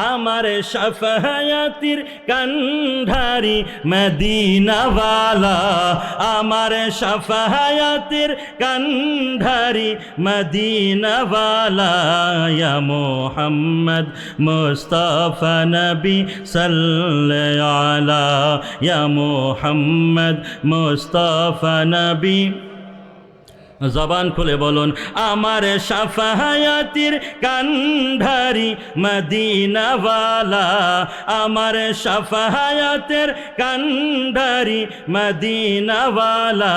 আমার শাফায়াতির কান্ধারি মদিনাওয়ালা, আমার শাফায়াতির কান্ধারি মদিনাওয়ালা, ইয়া মুহাম্মদ মুস্তাফা নবী সাল্লাল্লাহু আলা, ইয়া মুহাম্মদ মুস্তাফা নবী। জবান খুলে বলুন, আমার শাফায়াতির কান্ধারি মদিনাওয়ালা, আমার শাফায়াতের কান্ধারি মদিনাওয়ালা,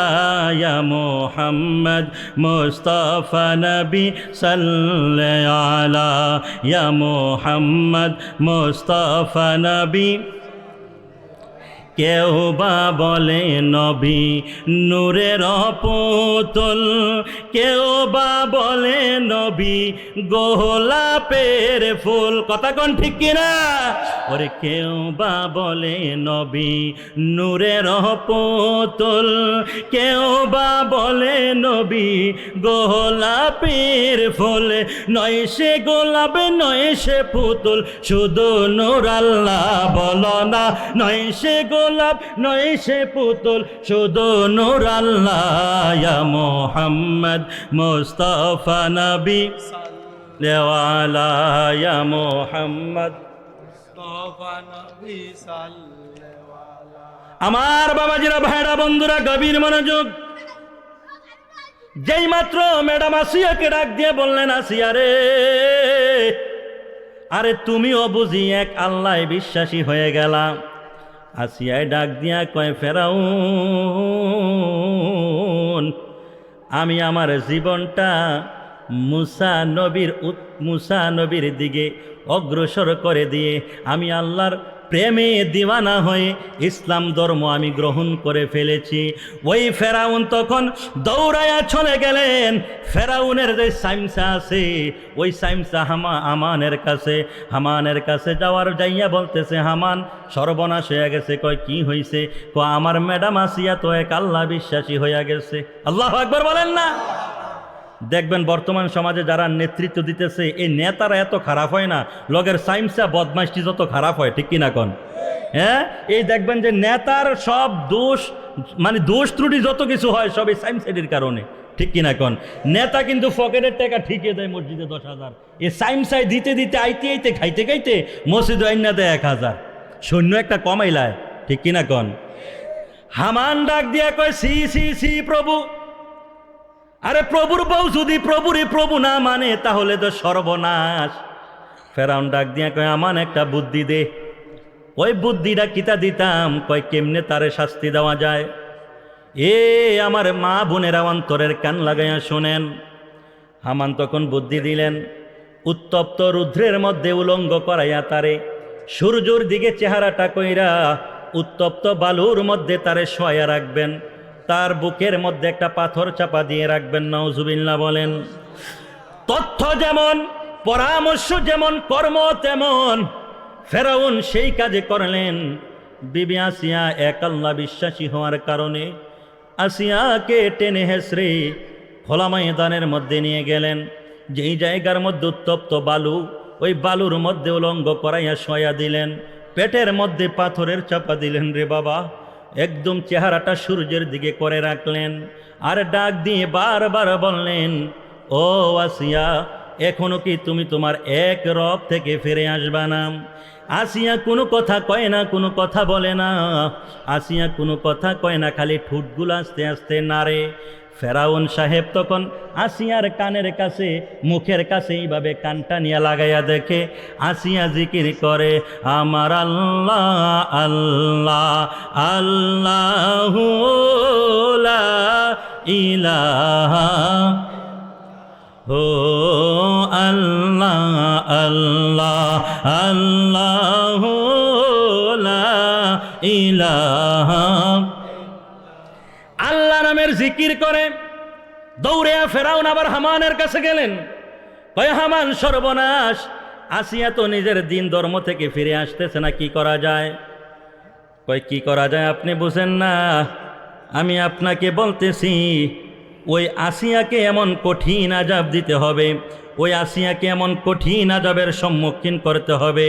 ইয়া মুহাম্মদ মুস্তাফা নবী সাল্লাল্লাহু আলা, ইয়া মুহাম্মদ মুস্তাফা নবী। কেউ বা বলে নবী নূরের পুতুল, কেউ বা বলে নবী গোলাপের ফুল। কথা কোন ঠিক কিনা? ওরে কেউ বা বলে নবী নূরের পুতুল, কেউ বা বলে নবী গোলাপের ফুল। নয় সে গোলাপ নয় সে পুতুল, শুধু নূর আল্লাহ বলো না। নয় সে গোলাপ নয় সে পুতুল, শুধু নূর আল্লাহ, ইয়া মুহাম্মদ মুস্তাফা নবী সাল্লাল্লাহু আলা, ইয়া মুহাম্মদ মুস্তাফা নবী সাল্লাল্লাহু আলা। আমার বাবাজিরা, ভাইরা, বন্ধুরা, গভীর মনোযোগ। যেই মাত্র ম্যাডাম আসিয়াকে ডাক দিয়ে বললেন, আসিয়া রে, আরে তুমিও বুঝি এক আল্লাহ বিশ্বাসী হয়ে গেলা। আসিয়ায় ডাক দিয়া কয়, ফেরাউন, আমি আমার জীবনটা মুসা নবীর দিকে অগ্রসর করে দিয়ে আমি আল্লাহর প্রেমে দিওয়ানা হয়ে ইসলাম ধর্ম আমি গ্রহণ করে ফেলেছি। ওই ফেরাউন তখন দৌড়ায়া চলে গেলেন। ফেরাউনের যে সাইমসা আছে, ওই সাইমসা হামানের কাছে যাইয়া বলতেছে, হামান সর্বনাশ হয়ে গেছে। কয় কি হয়েছে? কয় আমার ম্যাডাম আসিয়া তো এক আল্লাহ বিশ্বাসী হইয়া গেছে। আল্লাহু আকবার বলেন না? দেখবেন বর্তমান সমাজে যারা নেতৃত্ব দিতেছে, এই নেতারা এত খারাপ হয় না, লগের সাইমসা বদমাইশটি যত খারাপ হয়, ঠিক কিনা কন? হ্যাঁ, এই দেখবেন যে নেতার সব দোষ, মানে দোষ ত্রুটি যত কিছু হয় সব এই সাইমসাইডের কারণে, ঠিক কিনা কন? নেতা কিন্তু পকেটের টাকা ঠিকই দেয় মসজিদে 10,000, এই সাইমসাই দিতে দিতে আইতে খাইতে মসজিদে আইনা দেয় 1,000, সৈন্য একটা কমাইলায়, ঠিক কিনা কন? হামান ডাক দিয়া কয়, সি সি সি প্রভু, আরে প্রভুর বউ যদি প্রভুরই প্রভু না মানে তাহলে তো সর্বনাশ। ফেরাউন ডাক দিয়া কয়, আমান একটা বুদ্ধি দে। ওই বুদ্ধিটা কিতা দিতাম? কয় কেমনে তারে শাস্তি দেওয়া যায়। এ আমার মা বোনেরা অন্তরের কান লাগাইয়া শোনেন। হামান তখন বুদ্ধি দিলেন, উত্তপ্ত রুদ্রের মধ্যে উলঙ্গ করাইয়া তারে সূর্যর দিকে চেহারাটা কইরা উত্তপ্ত বালুর মধ্যে তারে শোয়া রাখবেন, তার বুকের মধ্যে একটা পাথর চাপা দিয়ে রাখবেন। নাউজুবিল্লাহ বলেন। তথ্য যেমন, পরামর্শ যেমন, কর্ম তেমন। ফেরাউন সেই কাজে করলেন। বিবি আসিয়া এক আল্লাহ বিশ্বাসী হওয়ার কারণে আসিয়াকে টেনে হেসড়ে খোলা ময়দানের মধ্যে নিয়ে গেলেন। যেই জায়গার মধ্যে উত্তপ্ত বালু, ওই বালুর মধ্যে উলঙ্গ করাইয়া শোয়া দিলেন, পেটের মধ্যে পাথরের চাপা দিলেন। রে বাবা, একদম চেহারাটা সূর্যের দিকে করে রাখলেন। আর ডাক দিয়ে বারবার বললেন, ও আসিয়া, এখনো কি তুমি তোমার এক রব থেকে ফিরে আসবা না? আসিয়া কোনো কথা কয় না, কোনো কথা বলে না। আসিয়া কোনো কথা কয় না, খালি ঠোঁটগুলো আস্তে আস্তে নাড়ে। ফেরাউন সাহেব তখন আসিয়ার কানের কাছে, মুখের কাছে এইভাবে কানটা নিয়ে লাগাইয়া দেখে আসিয়া জিকির করে, আমার আল্লাহ আল্লাহ আল্লাহু লা ইলাহা, ও আল্লাহ আল্লাহ আল্লাহু লা ইলাহা। আল্লাহ নামের জিকির করে দৌড়ে ফেরাউন আবার হামানের কাছে গেলেন। কয়, হামান সর্বনাশ, আসিয়া তো নিজের দিন ধর্ম থেকে ফিরে আসতেছে না, কি করা যায়? কয়, কি করা যায় আপনি বুঝেন না? আমি আপনাকে বলতেছি, ওই আসিয়াকে এমন কঠিন আযাব দিতে হবে, ওই আসিয়াকে এমন কঠিন আযাবের সম্মুখীন করতে হবে।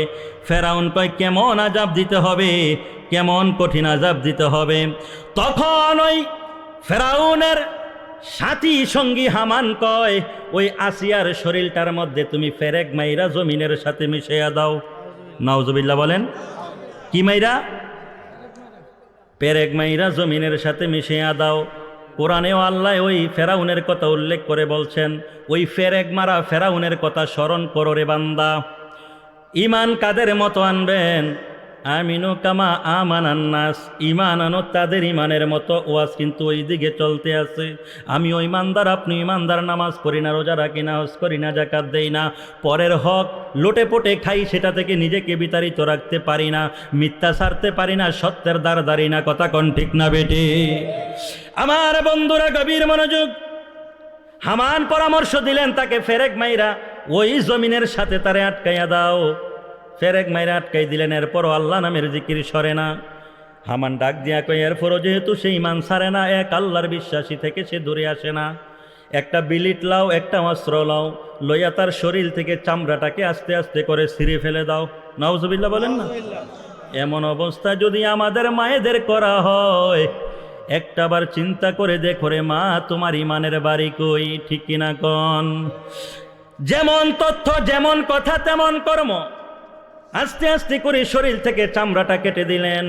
ফেরাউন কয় কেমন আযাব দিতে হবে, কেমন কঠিন আযাব দিতে হবে। তখন ওই ফেরাউনের সাথী সঙ্গী হামান কয় ওই আসিয়ার শরীরটার মধ্যে তুমি ফেরেক মাইরা জমিনের সাথে মিশিয়ে দাও। নাউজুবিল্লাহ বলেন। কি মাইরা? পেরেক মাইরা জমিনের সাথে মিশিয়ে দাও। কোরআনেও আল্লাহ ওই ফেরাউনের কথা উল্লেখ করে বলছেন, ওই ফেরেক মারা ফেরাউনের কথা স্মরণ করো রে বান্দা। ইমান কাদের মতো আনবেন? আমিনু কামা আমানান নাস, ইমান আনো তাদের ইমানের মতো। ওয়াজ কিন্তু ওই দিকে চলতে আছে। আমি ওই ইমানদার, আপনি ইমানদার, নামাজ পড়ি না, রোজা রাখি না, হজ করি না, যাকাত দেই না, পরের হক লোটে পোটে খাই, সেটা থেকে নিজেকে বিতাড়িত রাখতে পারি না, মিথ্যা ছাড়তে পারি না, সত্যের দ্বার দাঁড়ি না। কথা কোন ঠিক না বেটি? আমার বন্ধুরা গভীর মনোযোগ। হামান পরামর্শ দিলেন তাকে ফেরেক মাইরা ওই জমিনের সাথে তারে আটকাইয়া দাও। ফেরেক মাইরা আটকাই দিলেন। এরপরও আল্লাহ নামের জিকির সরে না। হামান ডাক দিয়া কই এরপরও যেহেতু সে ইমান ছাড়ে না, এক আল্লাহর বিশ্বাসী থেকে সে দূরে আসে না, একটা বিলিট লাও, একটা অস্ত্র লাও, লইয়া তার শরীর থেকে চামড়াটাকে আস্তে আস্তে করে ছিঁড়ে ফেলে দাও। নাউজুবিল্লাহ বলেন না। এমন অবস্থা যদি আমাদের মায়েদের করা হয়, একটাবার চিন্তা করে দেখো রে মা, তোমার ইমানের বাড়ি কই? ঠিক কিনা কন? যেমন তথ্য, যেমন কথা, তেমন কর্ম। আস্তে আস্তে করে শরীর থেকে চামড়াটা কেটে দিলেন।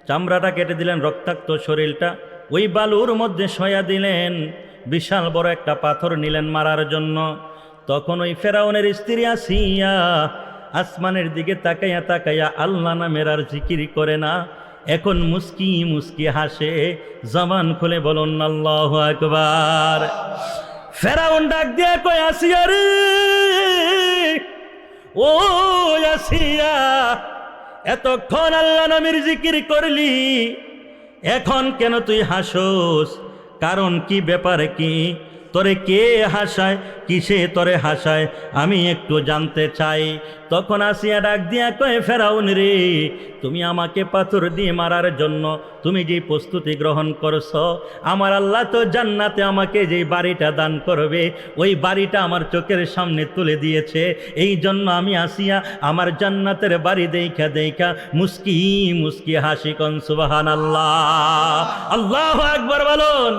চামড়াটা কেটে দিলেন, রক্তাক্ত শরীরটা ওই বালুর মধ্যে শয়া দিলেন। বিশাল বড় একটা পাথর নিলেন মারার জন্য। তখন ওই ফেরাউনের স্ত্রী আসিয়া আসমানের দিকে তাকাইয়া তাকাইয়া আল্লাহ নামের আর জিকির করে না, এখন মুস্কি মুস্কি হাসে। জবান খুলে বলুন আল্লাহু আকবার। ফেরাউন ডাক দিয়া কয় আসিয়া রে, ও আসিয়া, এতক্ষণ আল্লাহ নামের জিকির করলি, এখন কেন তুই হাসোস? কারণ কি, ব্যাপারে কি? তোরে কে হাসায়? কিসে তোরে হাসায়? আমি একটু জানতে চাই। তখন আসিয়া ডাক দিয়া কয় ফেরাউন রে, তুমি আমাকে পাথর দিয়ে মারার জন্য তুমি যে প্রস্তুতি গ্রহণ করছো, আমার আল্লাহ তো জান্নাতে আমাকে যেই বাড়িটা দান করবে, ওই বাড়িটা আমার চোখের সামনে তুলে দিয়েছে। এই জন্য আমি আসিয়া আমার জান্নাতের বাড়ি দেখা দেখা মুস্কি মুস্কি হাসি। কোন সুবহানাল্লাহ, আল্লাহু আকবার বলুন।